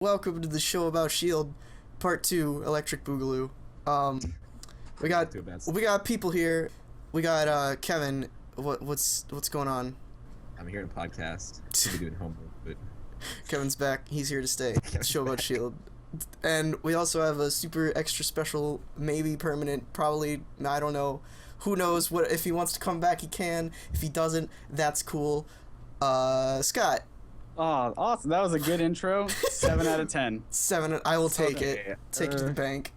Welcome to the show about S.H.I.E.L.D. Part 2, Electric Boogaloo. We got people here. We got Kevin. What's going on? I'm here in a podcast. I'm doing homework, but Kevin's back. He's here to stay. The show about S.H.I.E.L.D. And we also have a super extra special, maybe permanent, probably, I don't know. Who knows what if he wants to come back he can. If he doesn't, that's cool. Scott. Oh, awesome. That was a good intro. 7 out of 10. 7. I will take it. Take it to the bank.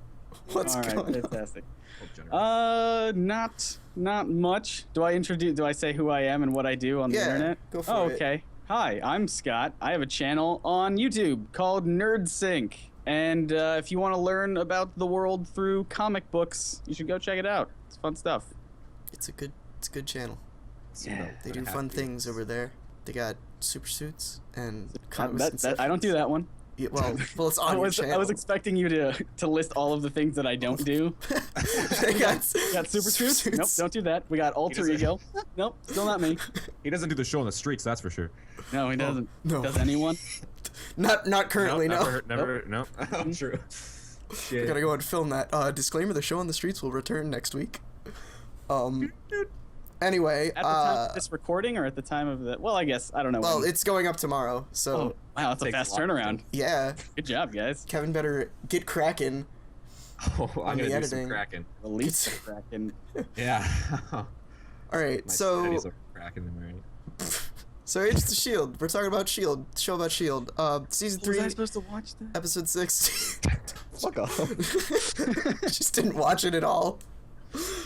What's going on? Fantastic. Not much. Do I say who I am and what I do on the internet? Go for it. Okay. Hi, I'm Scott. I have a channel on YouTube called NerdSync. And if you want to learn about the world through comic books, you should go check it out. It's fun stuff. It's a good channel. Yeah. They do fun things over there. They got super suits and comics. I don't do that one. Yeah, well, it's on your channel. I was expecting you to list all of the things that I don't do. They got super suits. Nope, don't do that. We got alter ego. Nope, still not me. he doesn't do the show on the streets, that's for sure. No, he doesn't. No. Does anyone? Not currently. Never. No. True. We gotta go and film that. Disclaimer: the show on the streets will return next week. Anyway, at the time of this recording, or at the time of the? Well, I guess I don't know. Well, it's going up tomorrow, so. Oh, wow, that's a fast turnaround. Yeah. Good job, guys. Kevin better get cracking. Oh, I'm gonna do some cracking. Release the cracking. Yeah. All right, so. Cracking them already. So Agents of S.H.I.E.L.D. We're talking about S.H.I.E.L.D. Show about S.H.I.E.L.D. Season 3. Was I supposed to watch that? Episode 6. Fuck off. Just didn't watch it at all.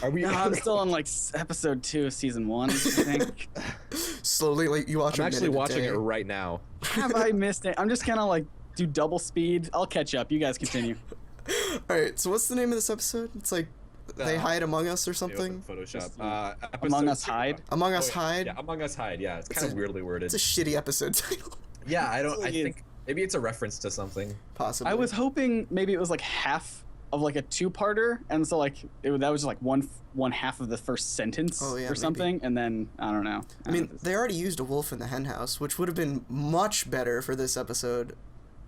Are we? No, I'm still on like episode 2 of season 1, I think. Slowly, like you watch. I'm actually watching it right now. Have I missed it? I'm just gonna like do double speed. I'll catch up. You guys continue. All right. So what's the name of this episode? It's like they hide among us or something. Photoshop. Among Us Hide. Among Us Hide. Yeah, Among Us Hide. Yeah, it's kind of weirdly worded. It's a shitty episode title. Yeah, I think maybe it's a reference to something. Possibly. I was hoping maybe it was like half of like a 2-parter, and so like that was just like one half of the first sentence or something, maybe. And then I don't know. I mean, they already used a wolf in the hen house, which would have been much better for this episode,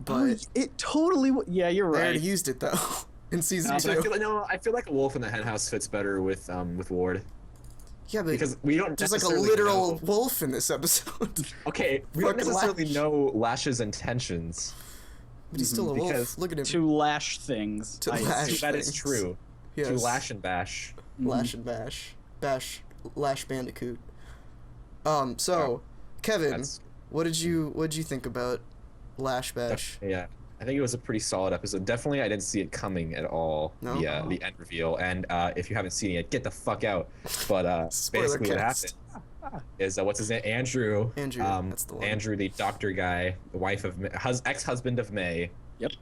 but it totally. Yeah, you're right. They already used it though in season 2. I feel like a wolf in the hen house fits better with Ward. Yeah, but because we don't. There's like a literal wolf in this episode. Okay, we don't necessarily know Lash's intentions. But he's still a wolf. Look at him. To lash things. To lash that is true. Yes. To lash and bash. Lash and bash. Lash Bandicoot. So, Kevin, what did you think about Lash Bash? Yeah, I think it was a pretty solid episode. Definitely, I didn't see it coming at all. No? The end reveal, and if you haven't seen it yet, get the fuck out. But basically, what happened is what's his name? Andrew. That's the one. Andrew, the doctor guy, the wife of ex-husband of May. Yep.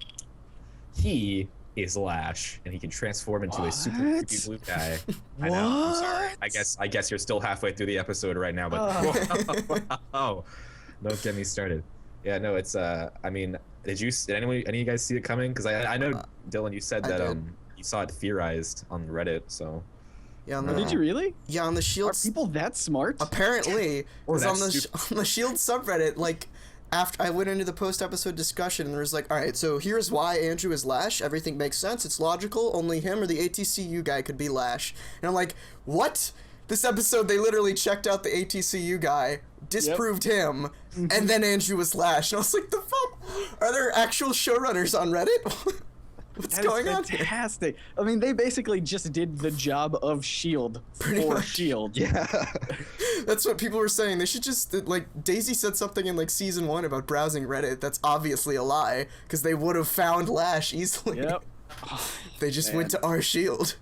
He is Lash, and he can transform into a super creepy blue guy. I know. I'm sorry. I guess you're still halfway through the episode right now, but oh, don't get me started. Yeah, no, it's I mean, did any of you guys see it coming? Because I know Dylan, you said that you saw it theorized on Reddit, so. Yeah, did you really? Yeah, on the S.H.I.E.L.D. Are people that smart? Apparently, on the S.H.I.E.L.D. subreddit, like, after I went into the post-episode discussion, and there was like, all right, so here's why Andrew is Lash. Everything makes sense. It's logical. Only him or the ATCU guy could be Lash. And I'm like, what? This episode, they literally checked out the ATCU guy, disproved him, and then Andrew was Lash. And I was like, the fuck? Are there actual showrunners on Reddit? What's going on here? Fantastic. I mean, they basically just did the job of S.H.I.E.L.D. for S.H.I.E.L.D. Yeah. That's what people were saying. They should just, like, Daisy said something in, like, season 1 about browsing Reddit that's obviously a lie, because they would have found Lash easily. Yep. They just went to our S.H.I.E.L.D.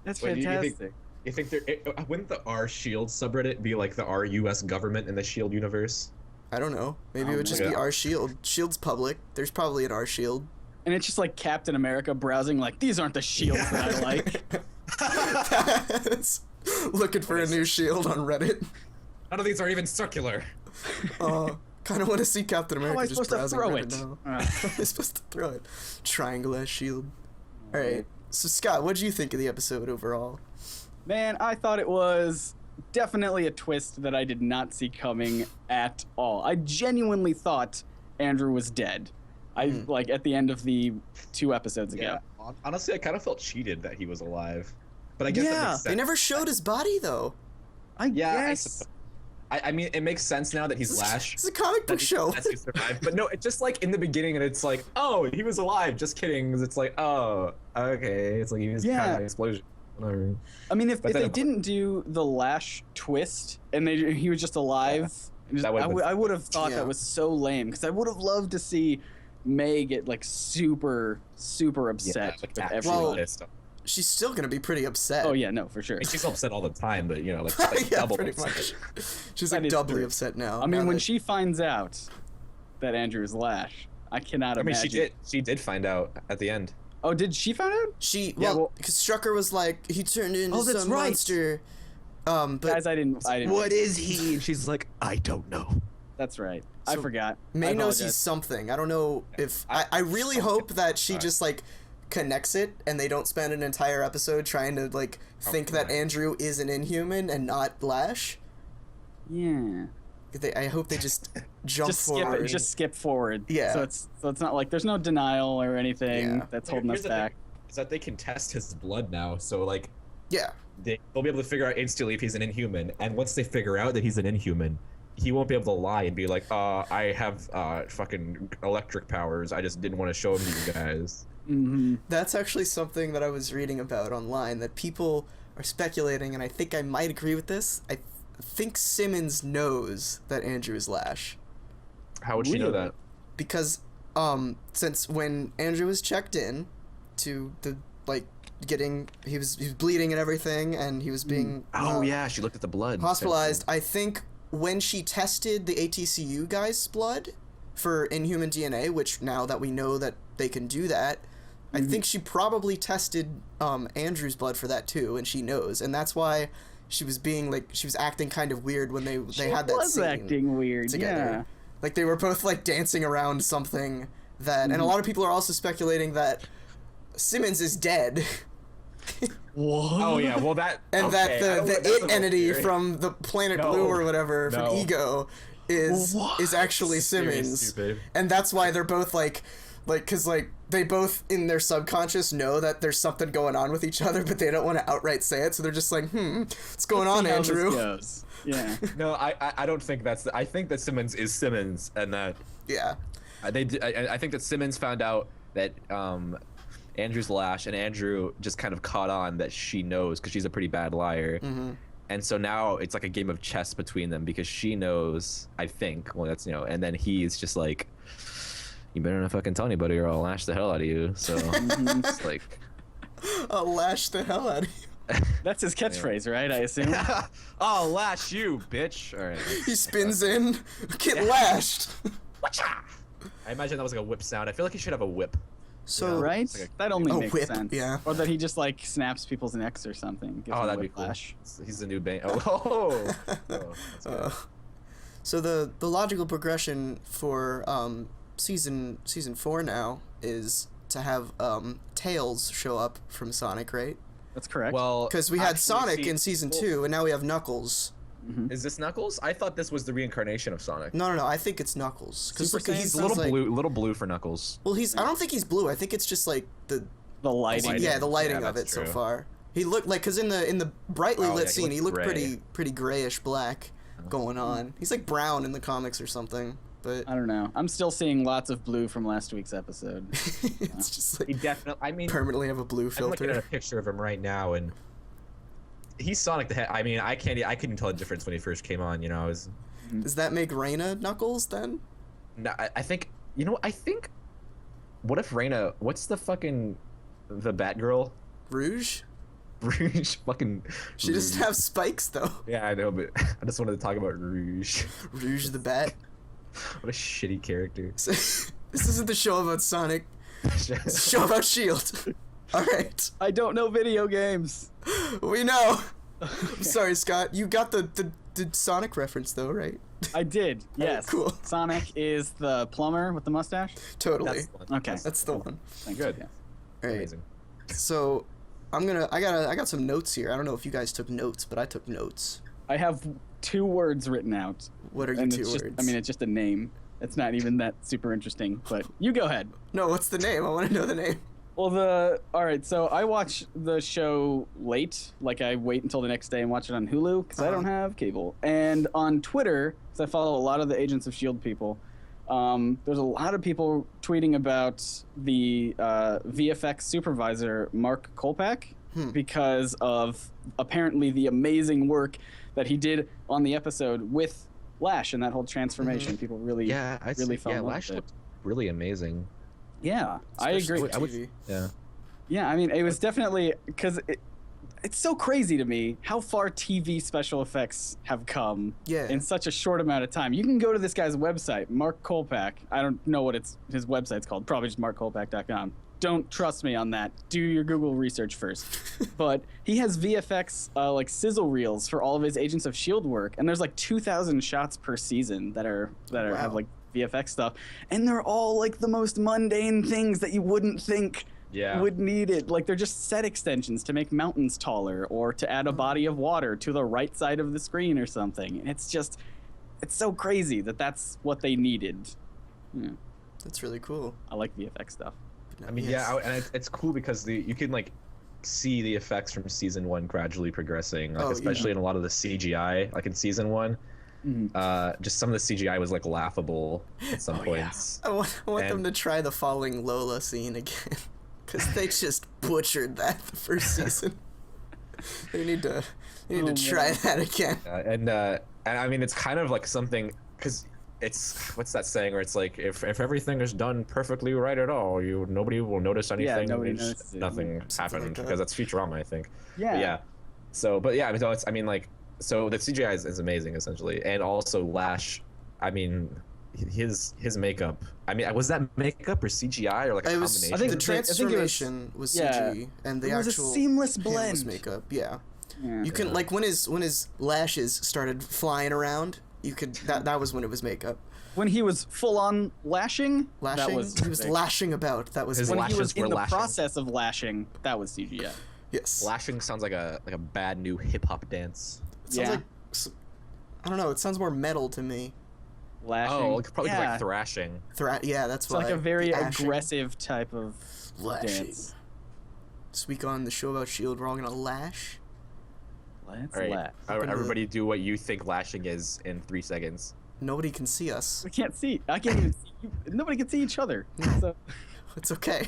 That's fantastic. You think wouldn't the R.S.H.I.E.L.D. subreddit be like the R.U.S. government in the S.H.I.E.L.D. universe? I don't know. Maybe it would just be our S.H.I.E.L.D. S.H.I.E.L.D's public. There's probably an our S.H.I.E.L.D. And it's just like Captain America browsing like, these aren't the S.H.I.E.L.D. that I like. Looking for a new S.H.I.E.L.D. on Reddit. None of these are even circular. Kind of want to see Captain America just browsing Reddit now. How am I supposed to throw it? Triangle as S.H.I.E.L.D. Alright, so Scott, what did you think of the episode overall? Man, I thought it was definitely a twist that I did not see coming at all. I genuinely thought Andrew was dead. I like at the end of the 2 episodes ago. Yeah. Honestly, I kind of felt cheated that he was alive. But I guess that makes sense. They never showed his body though. I guess. I mean, it makes sense now that he's Lash. It's a comic book show. That he survived. But no, it's just like in the beginning, and it's like, oh, he was alive. Just kidding. 'Cause it's like, oh, okay. It's like he was kind of an explosion. Whatever. I mean, if they didn't do the Lash twist and he was just alive, I would have thought that was so lame, because I would have loved to see May get like super upset with everyone. She's still gonna be pretty upset. Oh yeah, no, for sure. I mean, she's upset all the time, but you know, like double pretty much. She's like doubly upset now. I mean, when she finds out that Andrew is Lash, I cannot imagine. I mean, she did find out at the end. Oh, did she find out? Because Strucker was like, he turned into some monster. But guys, I didn't. What is he? And she's like, I don't know. That's right. So I forgot. May knows he's something. I don't know if I really hope that she just like connects it, and they don't spend an entire episode trying to like think that Andrew is an Inhuman and not Lash. Yeah. I hope they just jump forward. Just skip forward. Yeah. So it's not like there's no denial or anything that's holding us back. Is that they can test his blood now, so like they'll be able to figure out instantly if he's an Inhuman, and once they figure out that he's an Inhuman, he won't be able to lie and be like, I have fucking electric powers. I just didn't want to show them to you guys. Mm-hmm. That's actually something that I was reading about online, that people are speculating, and I think I might agree with this. I think Simmons knows that Andrew is Lash. How would she know that? Because since when Andrew was checked in to the he was bleeding and everything, and he was being she looked at the blood, hospitalized. I think when she tested the ATCU guy's blood for Inhuman DNA, which now that we know that they can do that, I think she probably tested Andrew's blood for that too, and she knows, and that's why she was being like, she was acting kind of weird when they had that scene acting weird together. Yeah. Like they were both like dancing around something that, and a lot of people are also speculating that Simmons is dead. What? Oh yeah, well that and that the it entity from the planet Blue or whatever from Ego is actually Simmons, and that's why they're both like because like they both in their subconscious know that there's something going on with each other, but they don't want to outright say it, so they're just like, what's going on, Andrew? Yeah. No, I don't think that's I think that Simmons is Simmons, and that I think that Simmons found out that Andrew's Lash, and Andrew just kind of caught on that she knows because she's a pretty bad liar. And so now it's like a game of chess between them, because she knows, I think, well, that's, and then he's just like, you better not fucking tell anybody or I'll lash the hell out of you. So it's like, I'll lash the hell out of you. That's his catchphrase, right? I assume. I'll lash you, bitch. All right. He spins in, get lashed. I imagine that was like a whip sound. I feel like he should have a whip. So right, that only makes whip, sense. Yeah. Or that he just like snaps people's necks or something. That'd be cool. He's the new Bane. That's good. So the logical progression for season 4 now is to have Tails show up from Sonic, right? That's correct. Well, because we had Sonic in season 2, and now we have Knuckles. Is this Knuckles? I thought this was the reincarnation of Sonic. No. I think it's Knuckles. Because he's a little blue for Knuckles. Well, I don't think he's blue. I think it's just like the lighting. Yeah, the lighting of it so far. He looked like, because in the brightly lit scene, he looked pretty grayish black going on. He's like brown in the comics or something. But I don't know. I'm still seeing lots of blue from last week's episode. It's just like, he definitely. I mean, permanently have a blue filter. I'm looking at a picture of him right now, and he's Sonic the Hedgehog. I mean, I couldn't tell the difference when he first came on. Does that make Raina Knuckles then? No, I think. I think. What if Raina? What's the Batgirl? Rouge. Fucking. She doesn't have spikes though. Yeah, I know, but I just wanted to talk about Rouge. Rouge the Bat. What a shitty character. This isn't the show about Sonic. It's a show about S.H.I.E.L.D. Alright. I don't know video games. We know. I'm sorry, Scott. You got the Sonic reference though, right? I did, yes. Cool. Sonic is the plumber with the mustache? Totally. Okay. That's the one. Good. Yeah. Alright. Amazing. So I got some notes here. I don't know if you guys took notes, but I took notes. I have 2 words written out. What are your 2 words? It's just a name. It's not even that super interesting, but you go ahead. No, what's the name? I want to know the name. Well, all right, so I watch the show late. Like, I wait until the next day and watch it on Hulu because I don't have cable. And on Twitter, because I follow a lot of the Agents of S.H.I.E.L.D. people, there's a lot of people tweeting about the VFX supervisor, Mark Kolpak, because of apparently the amazing work that he did on the episode with Lash and that whole transformation. People really, really fell in love Lash with it. looked really amazing. Yeah, Especially I agree. TV. Yeah, I mean, it was definitely because it's so crazy to me how far TV special effects have come in such a short amount of time. You can go to this guy's website, Mark Kolpak. I don't know what his website's called. Probably just markkolpak.com. Don't trust me on that. Do your Google research first. But he has VFX like sizzle reels for all of his Agents of S.H.I.E.L.D. work, and there's like 2,000 shots per season that have like VFX stuff, and they're all like the most mundane things that you wouldn't think would need it. Like, they're just set extensions to make mountains taller or to add a body of water to the right side of the screen or something. And it's so crazy that that's what they needed. Yeah. That's really cool. I like VFX stuff. I mean, and it's cool because you can like see the effects from season 1 gradually progressing, like especially in a lot of the CGI, like in season 1. Just some of the CGI was like laughable at some points. I want them to try the falling Lola scene again, because they just butchered that the first season. They need to try that again. And I mean, it's kind of like something, because it's, what's that saying where it's like, if everything is done perfectly right at all, nobody will notice anything. Nothing happened, because that's Futurama, I think. So the CGI is amazing, essentially. And also Lash, I mean, his makeup, I mean, was that makeup or CGI or like a combination? I think the transformation was CG, and the was actual a seamless blend. Was makeup. You can like when his lashes started flying around, you could that was when it was makeup. When he was full on lashing, he was lashing about. That was when he was in the process of lashing. That was CGI. Yes. Lashing sounds like a bad new hip hop dance. It sounds like, I don't know. It sounds more metal to me. Lashing. Oh, probably like thrashing. That's why. It's like a very aggressive type of dance. This week on the show about S.H.I.E.L.D., we're all gonna lash. Let's lash. Everybody do what you think lashing is in 3 seconds. Nobody can see us. We can't see. I can't even see you. Nobody can see each other. So. It's okay.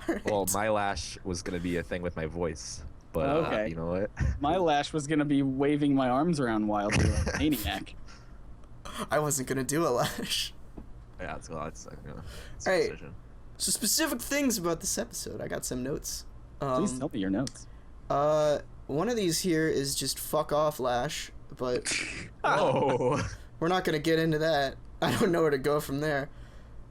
Right. Well, my lash was gonna be a thing with my voice, but you know what? My lash was gonna be waving my arms around wildly like a maniac. I wasn't gonna do a lash. Yeah, it's a decision. So specific things about this episode. I got some notes. Please tell me your notes. One of these here is just fuck off, Lash, but we're not gonna get into that. I don't know where to go from there.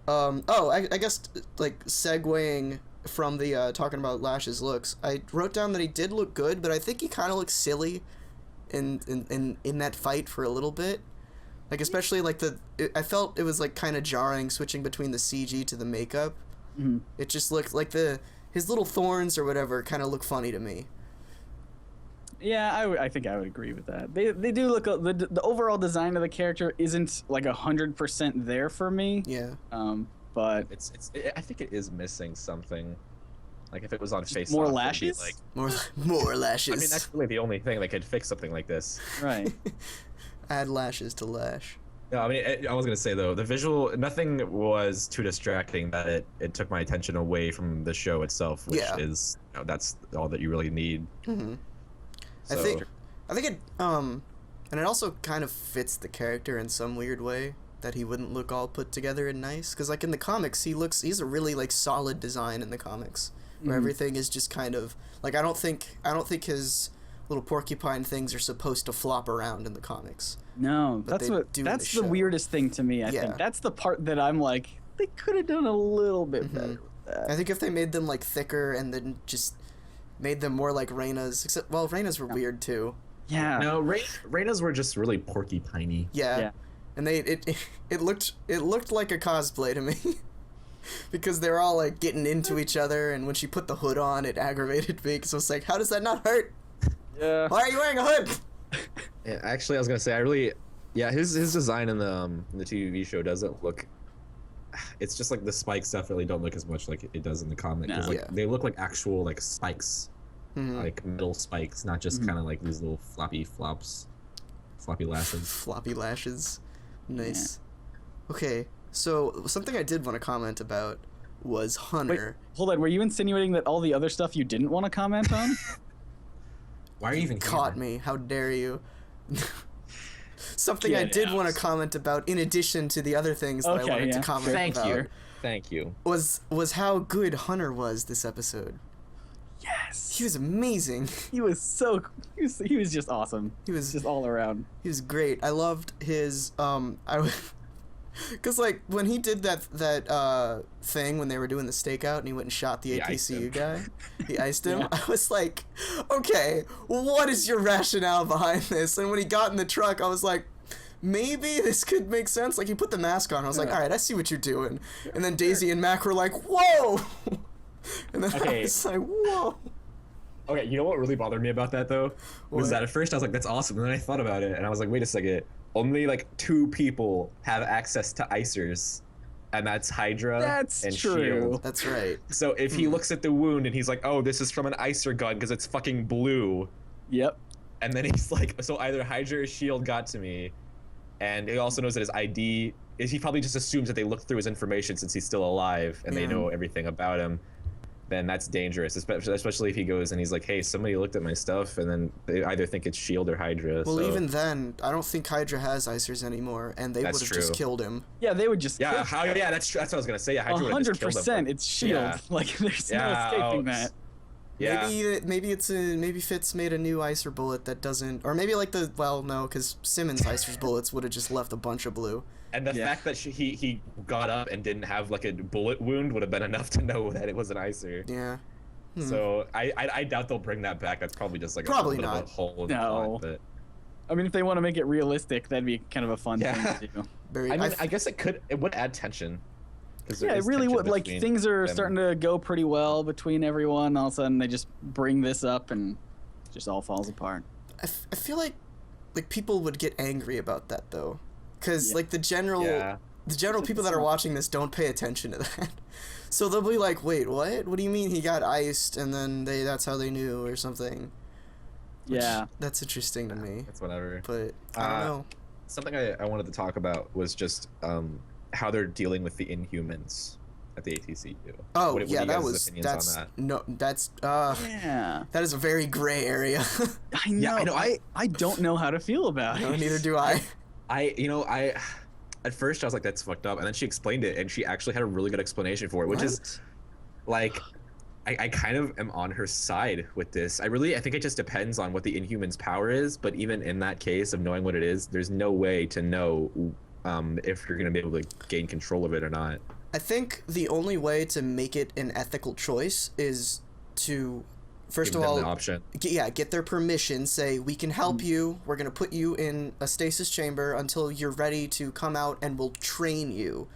I guess like segueing from the talking about Lash's looks, I wrote down that he did look good, but I think he kind of looked silly in that fight for a little bit. Like, especially like I felt it was like kind of jarring switching between the CG to the makeup. Mm-hmm. It just looked like his little thorns or whatever kind of look funny to me. Yeah, I think I would agree with that. They do look, the overall design of the character isn't like 100% there for me. Yeah. But I think it is missing something. Like if it was on Face more lashes, like more lashes. I mean, that's really the only thing that could fix something like this. Right. Add lashes to Lash. No, I mean, I was gonna say though, the visual, nothing was too distracting that it took my attention away from the show itself, which is that's all that you really need. Mm-hmm. So. I think it and it also kind of fits the character in some weird way that he wouldn't look all put together and nice, because like in the comics he's a really like solid design in the comics where everything is just kind of like I don't think his little porcupine things are supposed to flop around in the comics. No, that's the weirdest thing to me. I think that's the part that I'm like, they could have done a little bit better with that. I think if they made them like thicker and then just made them more like Reyna's, except Reyna's were weird too. Yeah. No, Reyna's were just really porcupiney. Yeah. And it looked like a cosplay to me. Because they were all like getting into each other, and when she put the hood on, it aggravated me. So it's like, how does that not hurt? Yeah. Why are you wearing a hood? Yeah, actually, I was gonna say, Yeah, his design in the TV show doesn't look. It's just like the spikes definitely don't look as much like it does in the comic. No. Like, they look like actual like spikes, like metal spikes, not just kind of like these little floppy lashes. Floppy lashes, nice. Yeah. Okay, so something I did want to comment about was Hunter. Wait, hold on. Were you insinuating that all the other stuff you didn't want to comment on? Why are you even caught me? How dare you? Something I did want to comment about, in addition to the other things that I wanted to comment about. Thank you. Was how good Hunter was this episode. Yes. He was amazing. He was just awesome. He was just all around. He was great. I loved his because like when he did that thing when they were doing the stakeout and he went and shot the ATCU guy, he iced him. I was like, okay, what is your rationale behind this? And when he got in the truck, I was like, maybe this could make sense. Like he put the mask on. I was like, all right, I see what you're doing. And then Daisy and Mac were like, whoa. And then I was like, whoa. Okay, you know what really bothered me about that though? Was that at first I was like, that's awesome. And then I thought about it and I was like, wait a second. Only like 2 people have access to icers, and that's Hydra and S.H.I.E.L.D. That's right. So if he looks at the wound and he's like, oh, this is from an icer gun because it's fucking blue. Yep. And then he's like, so either Hydra or S.H.I.E.L.D. got to me, and he also knows that his ID is, he probably just assumes that they looked through his information since he's still alive and they know everything about him. Then that's dangerous, especially if he goes and he's like, hey, somebody looked at my stuff, and then they either think it's S.H.I.E.L.D. or Hydra. Well, even then, I don't think Hydra has icers anymore, and they would have just killed him. Yeah, they would just kill him. That's what I was going to say. Yeah, Hydra would have just killed him. 100%, it's S.H.I.E.L.D. Yeah. Like, there's no escaping that. Yeah. Maybe Fitz made a new icer bullet that doesn't, or maybe like because Simmons icer's bullets would have just left a bunch of blue. And the fact that he got up and didn't have like a bullet wound would have been enough to know that it was an icer. Yeah. So I doubt they'll bring that back. That's probably just like probably a not. Of a hole in the plot, but... I mean, if they want to make it realistic, that'd be kind of a fun thing to do. I guess it would add tension. Yeah, it really would. Like, things are starting to go pretty well between everyone. All of a sudden, they just bring this up and it just all falls apart. I feel like people would get angry about that though, because like the general people that are watching this don't pay attention to that. So they'll be like, wait, what? What do you mean he got iced and then that's how they knew or something? Yeah, that's interesting to me. That's whatever. But I don't know. Something I wanted to talk about was just how they're dealing with the Inhumans at the ATCU. Oh, that is a very gray area. I know. I don't know how to feel about it. Neither do I. At first I was like, that's fucked up, and then she explained it, and she actually had a really good explanation for it, which is like, I kind of am on her side with this. I think it just depends on what the Inhumans' power is, but even in that case of knowing what it is, there's no way to know if you're going to be able to gain control of it or not. I think the only way to make it an ethical choice is to, first of all, get their permission, say, we can help you, we're going to put you in a stasis chamber until you're ready to come out and we'll train you.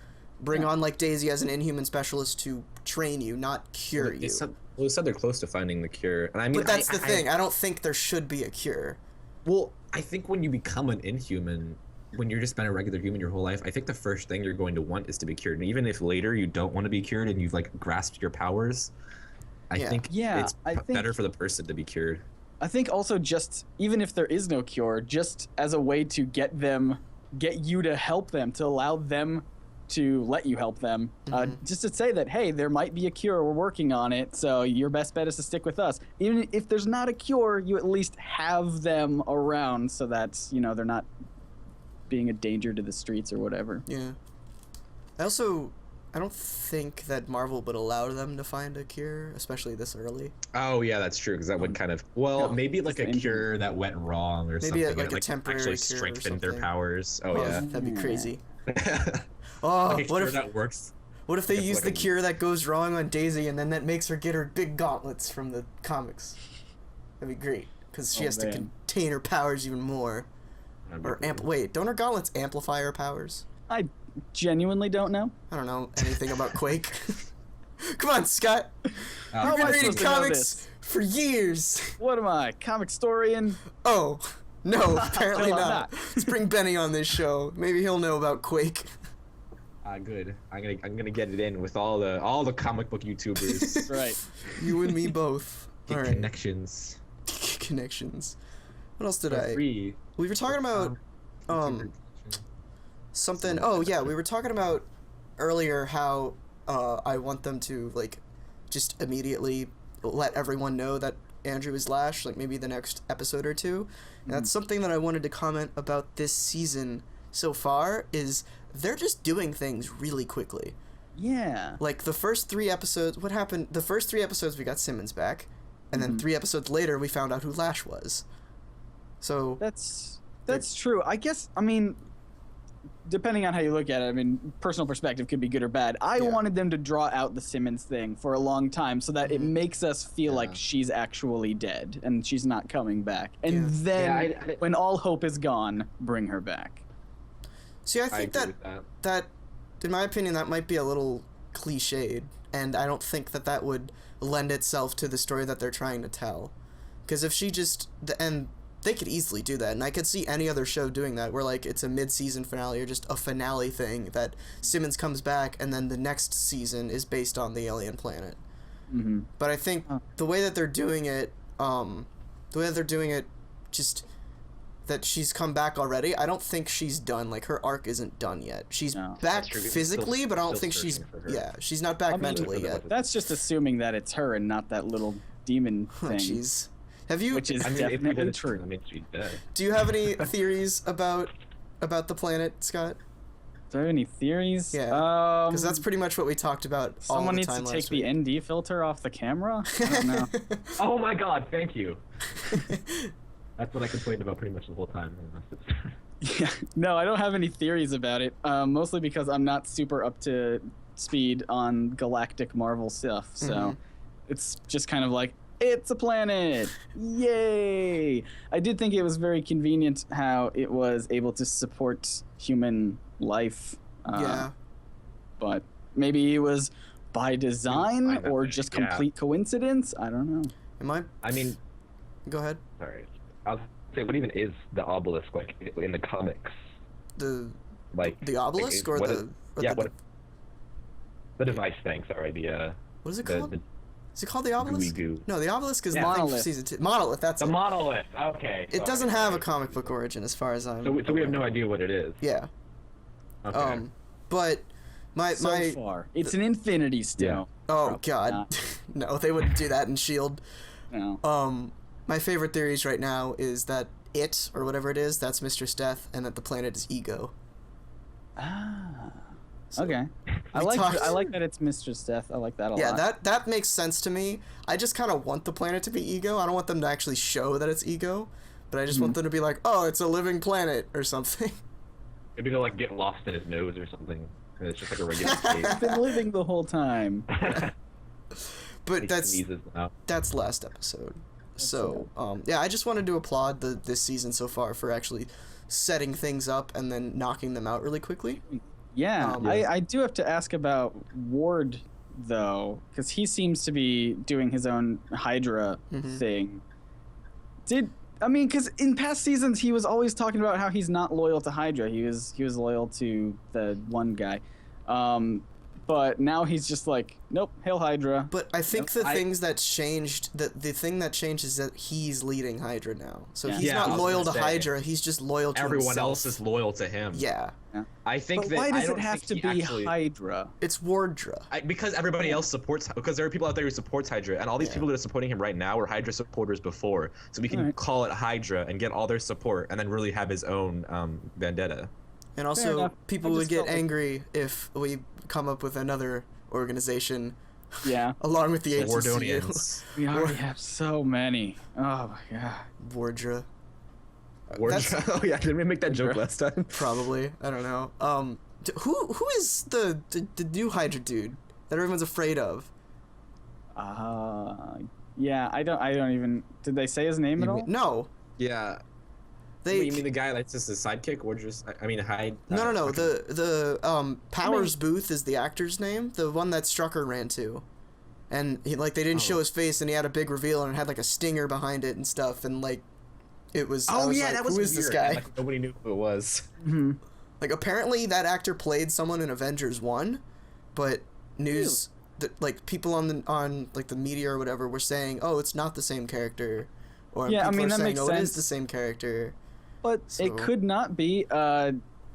Bring on, like, Daisy as an Inhuman specialist to train you, not cure you. They said they're close to finding the cure. And I mean, but that's the thing. I don't think there should be a cure. Well, I think when you become an Inhuman, when you're just been a regular human your whole life, I think the first thing you're going to want is to be cured. And even if later you don't want to be cured and you've, like, grasped your powers, I think it's better for the person to be cured. I think also just, even if there is no cure, just as a way to get you to help them, to allow them to let you help them, just to say that, hey, there might be a cure, we're working on it, so your best bet is to stick with us. Even if there's not a cure, you at least have them around so that, they're not being a danger to the streets or whatever. Yeah. I don't think that Marvel would allow them to find a cure, especially this early. Oh yeah, that's true, because that would kind of, maybe like a cure that went wrong or something. Maybe like a temporary actually cure strengthened their powers. Oh yeah. That'd be crazy. Like what if that works? What if they use the cure that goes wrong on Daisy and then that makes her get her big gauntlets from the comics? That'd be great, because she has to contain her powers even more. Or wait, don't her gauntlets amplify her powers? I genuinely don't know. I don't know anything about Quake. Come on, Scott. How You've been reading comics for years. What am I, comic historian? Oh, No, apparently not. Let's bring Benny on this show. Maybe he'll know about Quake. Good. I'm gonna get it in with all the comic book YouTubers. Right. You and me both. All right. Connections. Connections. What else did Free. We were talking about something. Oh yeah, we were talking about earlier how I want them to like just immediately let everyone know that Andrew is Lash, like maybe the next episode or two. And that's something that I wanted to comment about this season so far is they're just doing things really quickly. Yeah. Like the first 3 episodes, what happened? The first 3 episodes we got Simmons back, and then 3 episodes later we found out who Lash was. So that's true. I guess, I mean, depending on how you look at it, I mean, personal perspective could be good or bad. I wanted them to draw out the Simmons thing for a long time so that it makes us feel like she's actually dead and she's not coming back. And then when all hope is gone, bring her back. See, I think that, in my opinion, that might be a little cliched, and I don't think that would lend itself to the story that they're trying to tell. Because if she just, and they could easily do that, and I could see any other show doing that, where like it's a mid-season finale or just a finale thing that Simmons comes back, and then the next season is based on the alien planet. But I think the way that they're doing it, just that she's come back already, I don't think she's done. Like, her arc isn't done yet. She's back physically, but I don't think she's she's not back mentally yet. That's just assuming that it's her and not that little demon thing. Jeez. Have you? Which is definitely true. I mean, she's dead. Do you have any theories about the planet, Scott? Do I have any theories? Yeah. Because that's pretty much what we talked about. Someone needs to take the ND filter off the camera. I don't know. Oh my God! Thank you. That's what I complained about pretty much the whole time. Yeah. No, I don't have any theories about it. Mostly because I'm not super up to speed on galactic Marvel stuff. So it's just kind of like, it's a planet! Yay! I did think it was very convenient how it was able to support human life. But maybe it was by design or just complete coincidence? I don't know. I mean... Go ahead. Sorry. I was say, what even is the obelisk like in the comics? The obelisk or the device thing? Sorry, what is it called? Is it called the obelisk? Goo. No, the obelisk is mine for season 2. Monolith. That's the monolith. Okay. It doesn't have a comic book origin, as far as I'm. So we have no idea what it is. Yeah. Okay. But so far, it's an infinity stone. Yeah. Oh God, no, they wouldn't do that in S.H.I.E.L.D. No. My favorite theories right now is that it, or whatever it is, that's Mistress Death, and that the planet is Ego. So okay. I like that it's Mistress Death. I like that a lot. Yeah, that makes sense to me. I just kind of want the planet to be Ego. I don't want them to actually show that it's Ego, but I just want them to be like, oh, it's a living planet or something. Maybe they'll like get lost in his nose or something. And it's just like a regular space. I've been living the whole time. But that's last episode. So, yeah, I just wanted to applaud this season so far for actually setting things up and then knocking them out really quickly. Yeah, I do have to ask about Ward, though, because he seems to be doing his own Hydra thing. Because in past seasons, he was always talking about how he's not loyal to Hydra. He was loyal to the one guy. But now he's just like, nope, hail Hydra. But I think the thing that changed is that he's leading Hydra now. So he's not loyal to Hydra, he's just loyal to everyone himself. else is loyal to him. Yeah. I think why does it have to be Hydra? It's Wardra. Because everybody else supports, because there are people out there who supports Hydra, and all these people that are supporting him right now were Hydra supporters before. So we can call it Hydra and get all their support and then really have his own vendetta. And also, people would get angry if we come up with another organization. Yeah. Along with the Wardonians. We already have so many. Oh my God. Wardra. Oh yeah, didn't we make that joke last time? Probably. I don't know. Who is the new Hydra dude that everyone's afraid of? Yeah, I don't even. Did they say his name at all? No. Yeah. You mean the guy that's just a sidekick, or just Hyde? No. The Powers Boothe is the actor's name. The one that Strucker ran to, and they didn't show his face, and he had a big reveal, and it had like a stinger behind it and stuff, and like it was. Oh yeah, like, that was who weird. is this guy? Like, nobody knew who it was. Mm-hmm. Like apparently that actor played someone in Avengers 1, but news that like people on like the media or whatever were saying, "Oh, it's not the same character." Or Yeah, I people mean, are that saying, makes "Oh, it is sense. the same character." But So- it could not be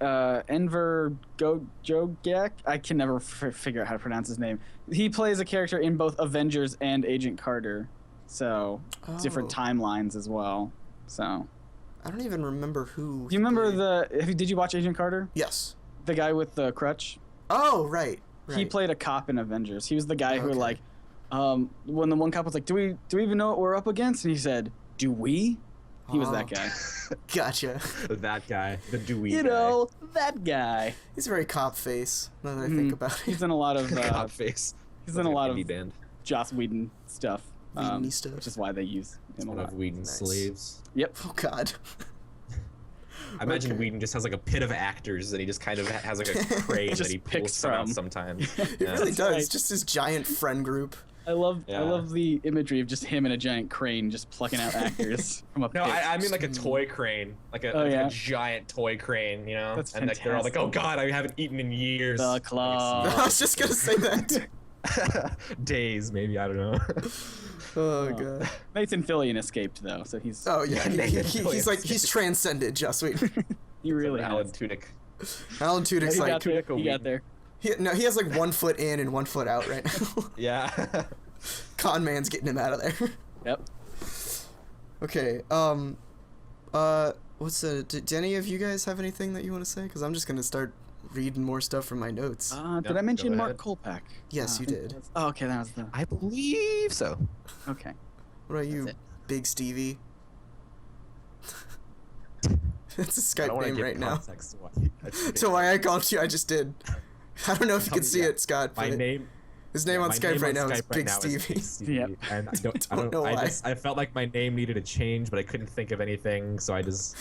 Enver Jogak. I can never figure out how to pronounce his name. He plays a character in both Avengers and Agent Carter, so different timelines as well. So I don't even remember who. do you remember did you watch Agent Carter? Yes. The guy with the crutch? Oh, right. He played a cop in Avengers. He was the guy who Okay. like when the one cop was like, do we even know what we're up against? And he said, do we? He was that guy. Gotcha. That guy, the Dewey. You know, that guy. He's a very cop face. Now that I think about it. He's in a lot of cop face. he's in a lot of band. Joss Whedon stuff. Whedon-y stuff. Which is why they use him a One lot. of Whedon's Nice. slaves. Yep. Oh God. I imagine Okay. Whedon just has like a pit of actors and he just kind of has like a crane Just that he picks pulls from from. sometimes. It Yeah. really That's does. right. Just his giant friend group. I love Yeah. the imagery of just him in a giant crane just plucking out actors from a No, pit. I mean like a toy crane, like a, Oh, like yeah? a giant toy crane, you know. That's and like they're all like, "Oh fantastic. God, I haven't eaten in years." The claw. I was just gonna say that. Days, maybe, I don't know. Oh God. Nathan Fillion escaped though, so he's Oh yeah. He's Nathan like he's transcended Joss Whedon. he really Alan has. Tudyk. Alan He Tudyk's like got there. Tudyk a He got Whedon. there. he has like 1 foot in and 1 foot out right now. Yeah. Con man's getting him out of there. Yep. Okay. What's do any of you guys have anything that you want to say? Because I'm just gonna start reading more stuff from my notes. Did Yep, I mention go Mark ahead. Kolpak? Yes, you I think did. that's- Oh, okay, that was the. I believe so. Okay. What about you, That's it. Big Stevie? That's a I don't Skype wanna name give right now. context to why- So why I called you, I just did. I don't know if you can see Yeah. it, Scott. My But name. his name on my Skype name right on now is Skype right Big now Stevie. Big Stevie. Yep. And Don't know why. I felt like my name needed to change, but I couldn't think of anything, so I just.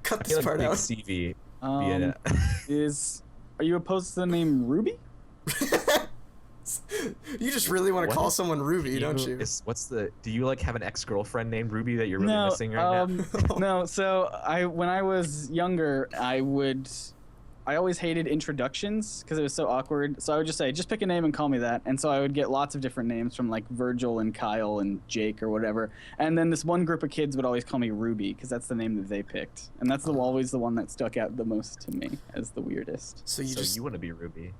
Cut I this feel like part Big out. Stevie. Um, are you opposed to the name Ruby? You just really want to What? call someone Ruby, don't you? Do you like have an ex-girlfriend named Ruby that you're really missing right now? No. So when I was younger, I always hated introductions because it was so awkward. So I would just say, just pick a name and call me that. And so I would get lots of different names from like Virgil and Kyle and Jake or whatever. And then this one group of kids would always call me Ruby because that's the name that they picked. And that's always the one that stuck out the most to me as the weirdest. So you just you want to be Ruby?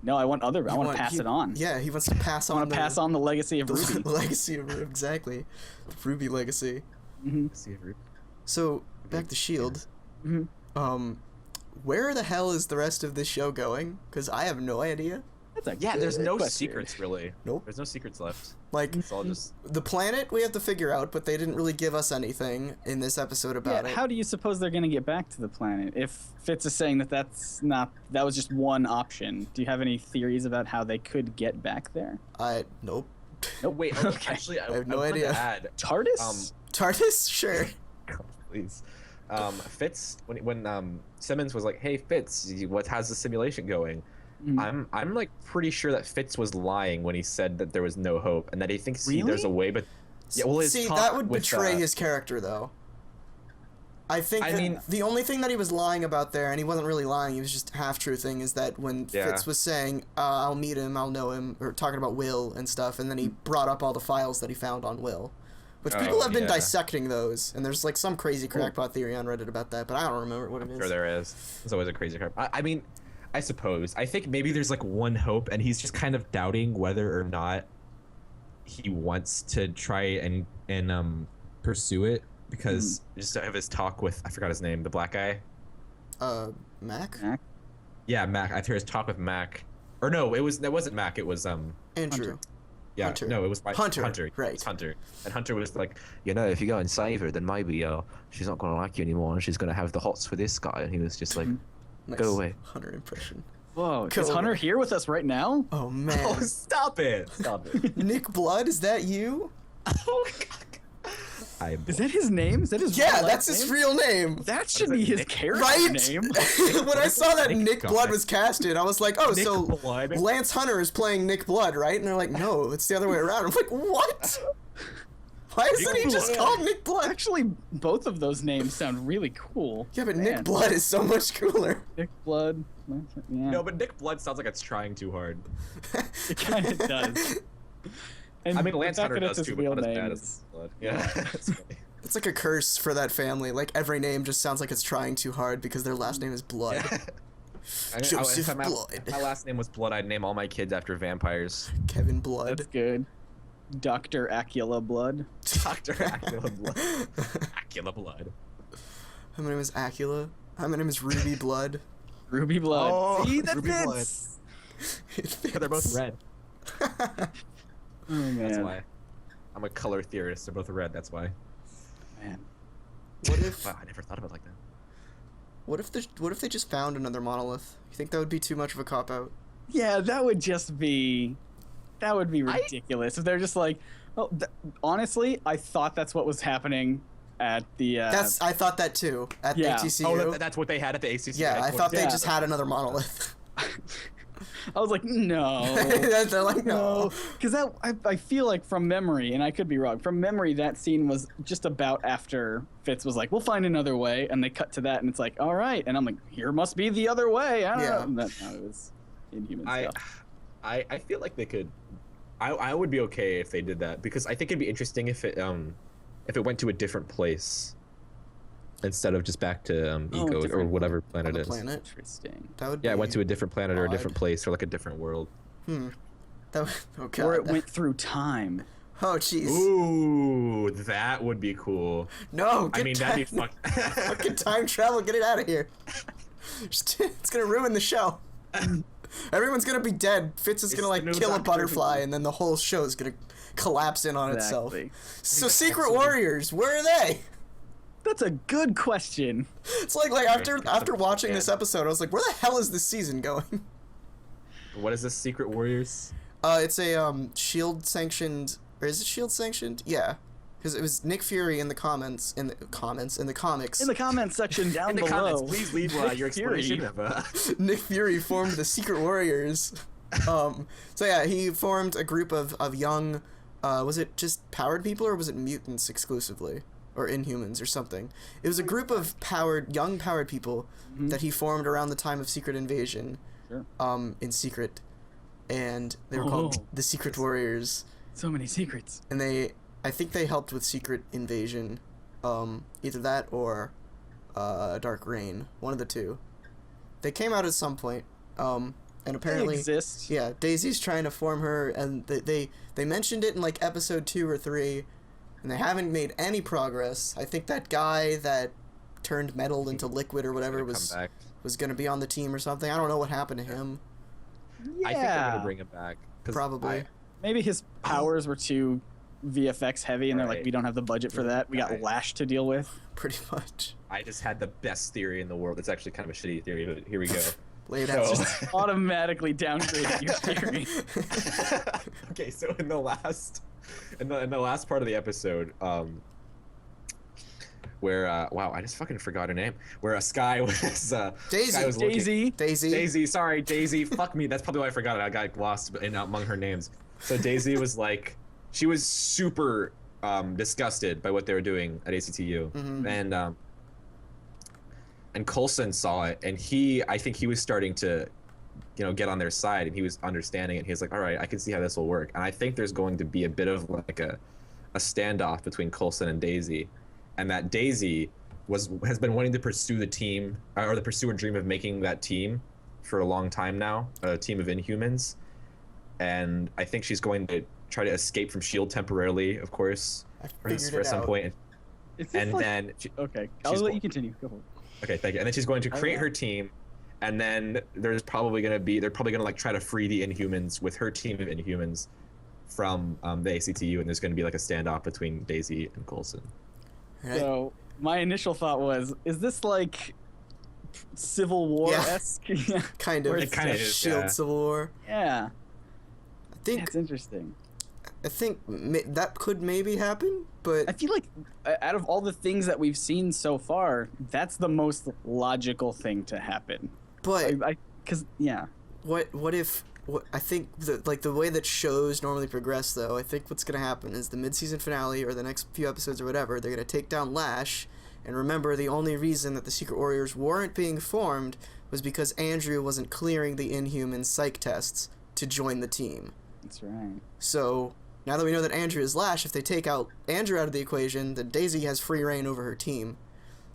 No, I want to pass it on. Yeah, he wants to pass I on. want to pass on the legacy of Ruby. The legacy of Ruby, exactly. Ruby legacy. Mm-hmm. See if Ruby. So back to S.H.I.E.L.D. Mm-hmm. Where the hell is the rest of this show going? Because I have no idea. That's a Yeah, there's good no question. secrets really. Nope. There's no secrets left. Like It's all just. the planet we have to figure out, but they didn't really give us anything in this episode about Yeah, it. how do you suppose they're going to get back to the planet if Fitz is saying that that was just one option? Do you have any theories about how they could get back there? Nope. No, wait. Okay. Actually, I have no wanted idea. To add, TARDIS? TARDIS? Sure. please. Fitz, when Simmons was like, "Hey Fitz, how's the simulation going?" Mm. I'm like pretty sure that Fitz was lying when he said that there was no hope and that he thinks Really? there's a way, but yeah, well, his See, talk that would with, betray his character, though. I think I that mean- the only thing that he was lying about there, and he wasn't really lying, he was just half-truthing, is that when Yeah. Fitz was saying, I'll meet him, I'll know him, or talking about Will and stuff, and then he brought up all the files that he found on Will. Which people have been yeah. dissecting those, and there's like some crazy crackpot theory on Reddit about that, but I don't remember what it is. Sure, there is. There's always a crazy crap. I mean, I suppose. I think maybe there's like one hope, and he's just kind of doubting whether or not he wants to try and pursue it because just of his talk with I forgot his name, the black guy. Mac? Mac? Yeah, Mac. I heard his talk with Mac. Or no, it wasn't Mac. It was Andrew. Hunter. Yeah, Hunter. no, it was Hunter, Hunter, right. It's Hunter, and Hunter was like, if you go and save her, then maybe she's not gonna like you anymore, and she's gonna have the hots for this guy. And he was just like, Nice go away. Hunter impression. Whoa, Go is Hunter away. here with us right now? Oh, man. Oh, stop it! Stop it! Nick Blood, is that you? Oh God. Is that his name? Is that his Yeah, real that's life his name? real name. That should is be it, his Nick? character Right? name. When I saw that Nick Nick Blood. Blood was casted, I was like, oh, Nick so Blood. Lance Hunter is playing Nick Blood, right? And they're like, no, it's the other way around. I'm like, what? Why isn't he just called Nick Blood? Actually, both of those names sound really cool. Yeah, but Nick Blood is so much cooler. Nick Blood. Yeah. No, but Nick Blood sounds like it's trying too hard. It kind of does. And I mean, Lance Hunter that's does his too, but real not as name bad is- as Blood. Yeah, that's funny. It's like a curse for that family. Like, every name just sounds like it's trying too hard because their last name is Blood. Joseph if Blood. my last name was Blood, I'd name all my kids after vampires. Kevin Blood. That's good. Dr. Acula Blood. Dr. Acula Blood. Acula Blood. Hi, my name is Acula. Hi, my name is Ruby Blood. Ruby Blood. Oh, See, that Ruby fits. Yeah, they're both red. Oh, man. That's why. I'm a color theorist. They're both red. That's why. Man. What if? Wow, I never thought of it like that. What if they just found another monolith? You think that would be too much of a cop out? Yeah, that would be ridiculous if they're just like, oh, honestly, I thought that's what was happening at the. I thought that too at the ATCU. Oh, that's what they had at the ACCU. Yeah, I thought they Yeah. just had another monolith. I was like, no. They're like, no. Because I feel like from memory, and I could be wrong, from memory, that scene was just about after Fitz was like, we'll find another way, and they cut to that, and it's like, all right. And I'm like, here must be the other way. I don't know. And that, no, it was Inhuman stuff. I feel like they could. I would be okay if they did that, because I think it'd be interesting if it went to a different place instead of just back to Eco or whatever planet it is. Planet. Interesting. That would Yeah, it be went to a different planet or a odd. different place or like a different world. That oh god. Or it went through time. Oh jeez. Ooh, that would be cool. No, I mean, that'd be fucking time travel. Get it out of here. It's gonna ruin the show. Everyone's gonna be dead. Fitz is gonna like kill a butterfly, and then the whole show is gonna collapse in on itself. So Secret Warriors, where are they? That's a good question. It's like after watching this episode, I was like, where the hell is this season going? What is this, Secret Warriors? It's a S.H.I.E.L.D. sanctioned, or is it S.H.I.E.L.D. sanctioned? Yeah, because it was Nick Fury in the comics. In the comments section down In the below. comments, please leave your explanation of Nick Fury formed the Secret Warriors. So yeah, he formed a group of young, was it just powered people or was it mutants exclusively? Or Inhumans or something. It was a group of young powered people that he formed around the time of Secret Invasion. Sure. In secret. And they were called the Secret Warriors. So many secrets. And I think they helped with Secret Invasion. Either that or Dark Reign. One of the two. They came out at some point. And apparently They exist. Yeah, Daisy's trying to form her, and they mentioned it in like episode 2 or 3, and they haven't made any progress. I think that guy that turned metal into liquid or whatever was going to be on the team or something. I don't know what happened to him. Yeah. I think they're gonna bring him back. Probably. Maybe his powers were too VFX heavy, and they're like, we don't have the budget for that. We got Lash to deal with. Pretty much. I just had the best theory in the world. It's actually kind of a shitty theory, but here we go. Lay it out. Just automatically downgraded your theory. Okay, so in the last part of the episode, where wow, I just fucking forgot her name. Where Sky was Daisy. Sky was Daisy. Sorry, Daisy. Fuck me. That's probably why I forgot it. I got lost among her names. So Daisy was like, she was super disgusted by what they were doing at ACTU, and Coulson saw it, and I think he was starting to, get on their side, and he was understanding it. He was like, all right, I can see how this will work. And I think there's going to be a bit of like a standoff between Coulson and Daisy, and that Daisy has been wanting to pursue the team, or pursue her dream of making that team for a long time now, a team of Inhumans. And I think she's going to try to escape from S.H.I.E.L.D. temporarily, of course, for some point. Then okay, I'll let you continue. Go for it. Okay, thank you. And then she's going to create her team, and then they're probably gonna like try to free the Inhumans with her team of Inhumans from the ACTU, and there's gonna be like a standoff between Daisy and Coulson. Right. So my initial thought was, is this like Civil War-esque? Yeah. Kind of. It kind of is, S.H.I.E.L.D. Civil War. Yeah. I think That's interesting. I think that could maybe happen, but I feel like out of all the things that we've seen so far, that's the most logical thing to happen. But because yeah. what if I think the way that shows normally progress, though, I think what's gonna happen is the mid-season finale or the next few episodes or whatever, they're gonna take down Lash, and remember the only reason that the Secret Warriors weren't being formed was because Andrew wasn't clearing the Inhumans psych tests to join the team. That's right. So now that we know that Andrew is Lash, if they take out Andrew out of the equation, then Daisy has free reign over her team.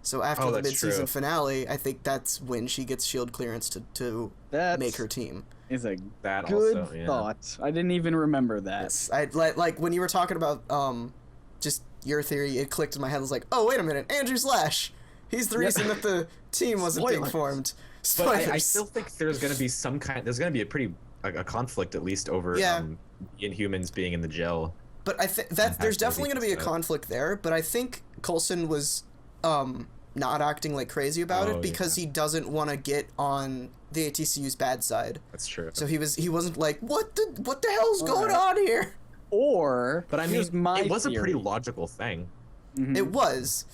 So after the mid-season finale, I think that's when she gets S.H.I.E.L.D. clearance to make her team. Is a good thought. I didn't even remember that. Yes, I like when you were talking about just your theory, it clicked in my head. I was like, oh, wait a minute, Andrew's Lash. He's the reason that the team wasn't being formed. But I still think there's going to be there's going to be a pretty a conflict at least over Inhumans being in the gel. But I think there's definitely going to be a conflict there. But I think Coulson was not acting like crazy about it because he doesn't want to get on the ATCU's bad side. That's true. So he wasn't like, what the hell's going on here? But I mean, it was a pretty logical thing. Mm-hmm. It was,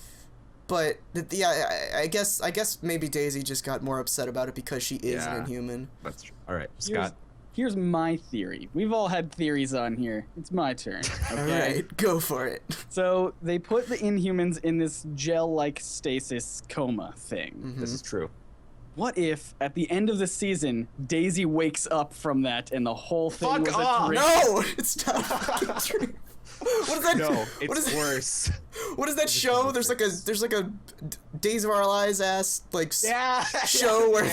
but I guess maybe Daisy just got more upset about it because she is an Inhuman. That's true. All right, Scott. Here's my theory. We've all had theories on here. It's my turn. Okay? All right, go for it. So they put the Inhumans in this gel-like stasis coma thing. Mm-hmm. This is true. What if, at the end of the season, Daisy wakes up from that and the whole thing was a dream? No! It's not a fucking dream. What is that? No, it's worse. What is that show? There's like a Days of Our Lives ass show where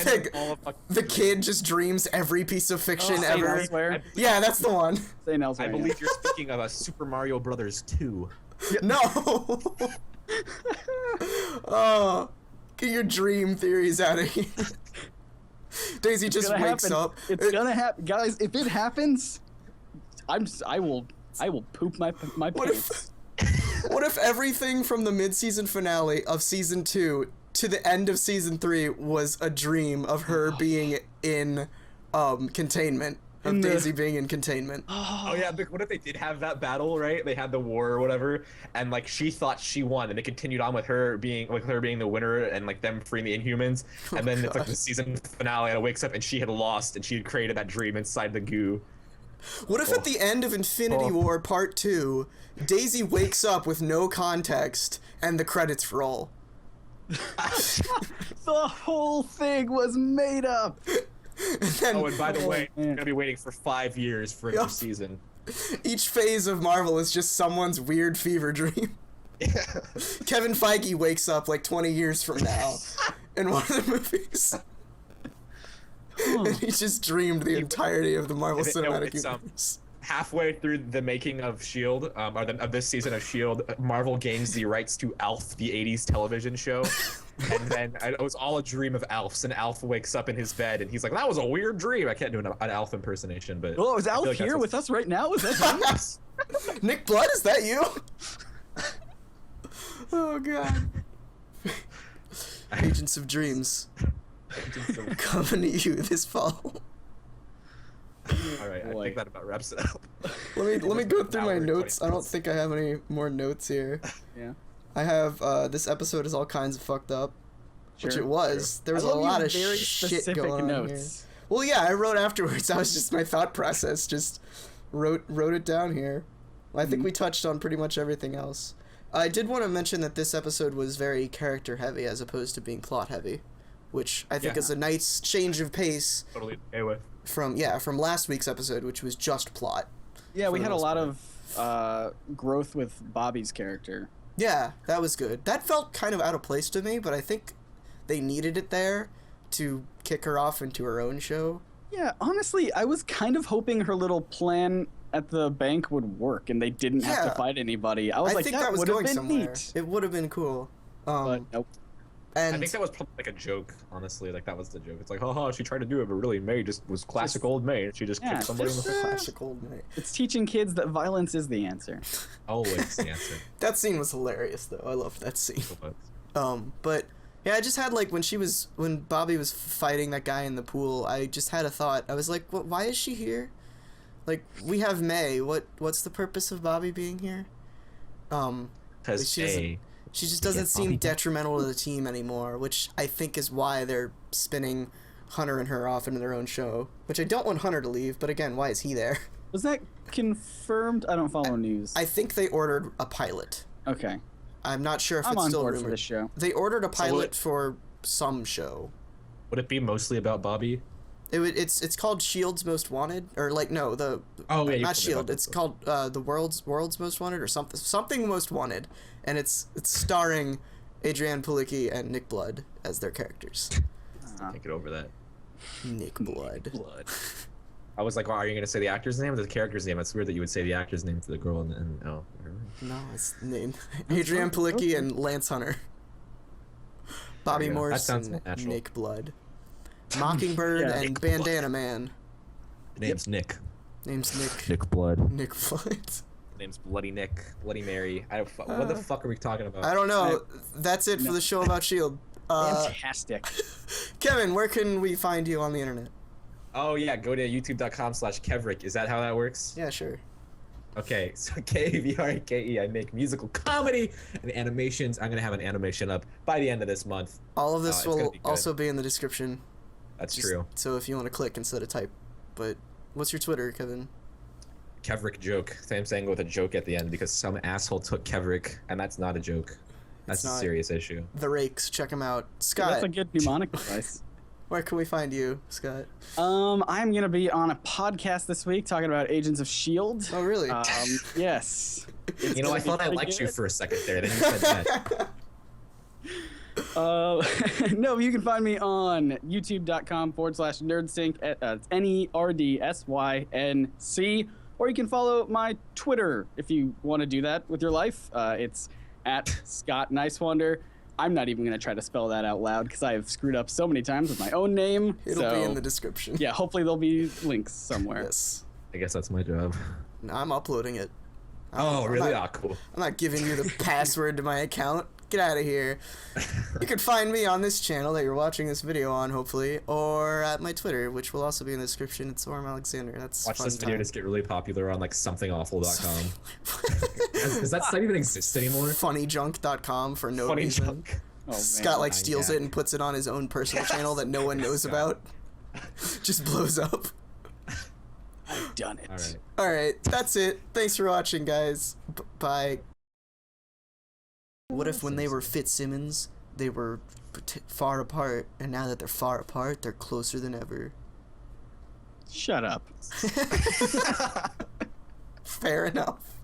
the kid just dreams every piece of fiction ever. Yeah, that's the one. I believe you're speaking of a Super Mario Brothers 2. No. Oh, get your dream theories out of here. Daisy just wakes up. It's gonna happen, guys. If it happens, I will poop my pants. What if everything from the mid-season finale of season 2 to the end of season 3 was a dream of her being in containment? Of Daisy being in containment. Oh yeah, but what if they did have that battle, right? They had the war or whatever, and like she thought she won, and it continued on with her being the winner, and like them freeing the Inhumans, and then it's like the season finale, and it wakes up and she had lost, and she had created that dream inside the goo. What if at the end of Infinity War Part 2, Daisy wakes up with no context and the credits roll? The whole thing was made up. And by the way, you're gonna be waiting for 5 years for a new season. Each phase of Marvel is just someone's weird fever dream. Kevin Feige wakes up like 20 years from now in one of the movies. And he just dreamed the entirety of the Marvel Cinematic Universe. Halfway through the making of S.H.I.E.L.D., of this season of S.H.I.E.L.D., Marvel gains the rights to ALF, the 80s television show. And then it was all a dream of Alf's, and Alf wakes up in his bed, and he's like, that was a weird dream. I can't do an Alf impersonation, but... Oh, is Alf here with us right now? Is that Nick Blood, is that you? Oh, God. Agents of Dreams. Coming to you this fall. All right, I think that about wraps it up. Let me go through my notes. I don't think I have any more notes here. Yeah. I have this episode is all kinds of fucked up, which it was. There was a lot of shit going on here. Well, yeah, I wrote afterwards. That was just my thought process. Just wrote it down here. I think we touched on pretty much everything else. I did want to mention that this episode was very character heavy as opposed to being plot heavy, which I think is a nice change of pace. Totally okay with. From last week's episode, which was just plot. Yeah, we had a lot of growth with Bobby's character. Yeah, that was good. That felt kind of out of place to me, but I think they needed it there to kick her off into her own show. Yeah, honestly, I was kind of hoping her little plan at the bank would work and they didn't have to fight anybody. I was like, that would have been neat. It would have been cool. But nope. And I think that was probably like a joke, honestly. Like, that was the joke. It's like, haha, she tried to do it, but really May just was classic old May. She just kicked somebody in the face. Classic old May. It's teaching kids that violence is the answer. Always the answer. That scene was hilarious, though. I loved that scene. But yeah, I just had like when Bobby was fighting that guy in the pool, I just had a thought. I was like, why is she here? Like, we have May. What's the purpose of Bobby being here? Because she just doesn't seem detrimental to the team anymore, which I think is why they're spending Hunter and her off into their own show, which I don't want Hunter to leave, but again, why is he there? Was that confirmed? I don't follow news. I think they ordered a pilot. Okay. I'm not sure if I'm it's on still board rumored. for this show. They ordered a pilot for some show. Would it be mostly about Bobby? It's called S.H.I.E.L.'s Most Wanted, or like no, the not S.H.I.E.L.D. It's called the World's Most Wanted, or something Most Wanted, and it's starring Adrienne Palicki and Nick Blood as their characters. Can't get over that. Nick Blood. I was like, well, are you gonna say the actor's name or the character's name? It's weird that you would say the actor's name to the girl and oh. No, it's named Adrienne Palicki and Lance Hunter. Bobby Morse and Nick Blood. Mockingbird and Nick Bandana Man. Name's Nick. Name's Nick. Nick Blood. Nick Blood. Name's Bloody Nick. Bloody Mary. What the fuck are we talking about? I don't know. That's it for the show about S.H.I.E.L.D. Fantastic. Kevin, where can we find you on the internet? Oh yeah, go to youtube.com/Kevrick. Is that how that works? Yeah, sure. Okay, so KVRKE, I make musical comedy and animations. I'm gonna have an animation up by the end of this month. All of this will also be in the description. That's true. So if you want to click instead of type. But what's your Twitter, Kevin? Kevrick joke. Same saying with a joke at the end because some asshole took Kevrick, and that's not a joke. That's a serious issue. The Rakes, check them out. Scott. That's a good mnemonic device. Where can we find you, Scott? I'm gonna be on a podcast this week talking about Agents of S.H.I.E.L.D. Oh, really? Yes. You know, I thought I liked you for a second there. Then you said that. No, you can find me on youtube.com/NerdSync. It's NerdSync, or you can follow my Twitter if you want to do that with your life. It's at Scott Niswander. I'm not even going to try to spell that out loud because I have screwed up so many times with my own name. It'll be in the description. Yeah, hopefully there'll be links somewhere. Yes. I guess that's my job. No, I'm uploading it. Really? Cool. I'm not giving you the password to my account. Get out of here. You can find me on this channel that you're watching this video on, hopefully, or at my Twitter, which will also be in the description. It's Auram Alexander. That's Watch fun this video time. just get really popular on like somethingawful.com. Does that site even exist anymore? Funnyjunk.com for no Funny reason. junk. Oh, man. Scott like steals it and puts it on his own personal channel that no one knows about. Just blows up. I've done it. All Alright, that's it. Thanks for watching, guys. Bye. What if when they were Fitzsimmons, they were far apart, and now that they're far apart, they're closer than ever? Shut up. Fair enough.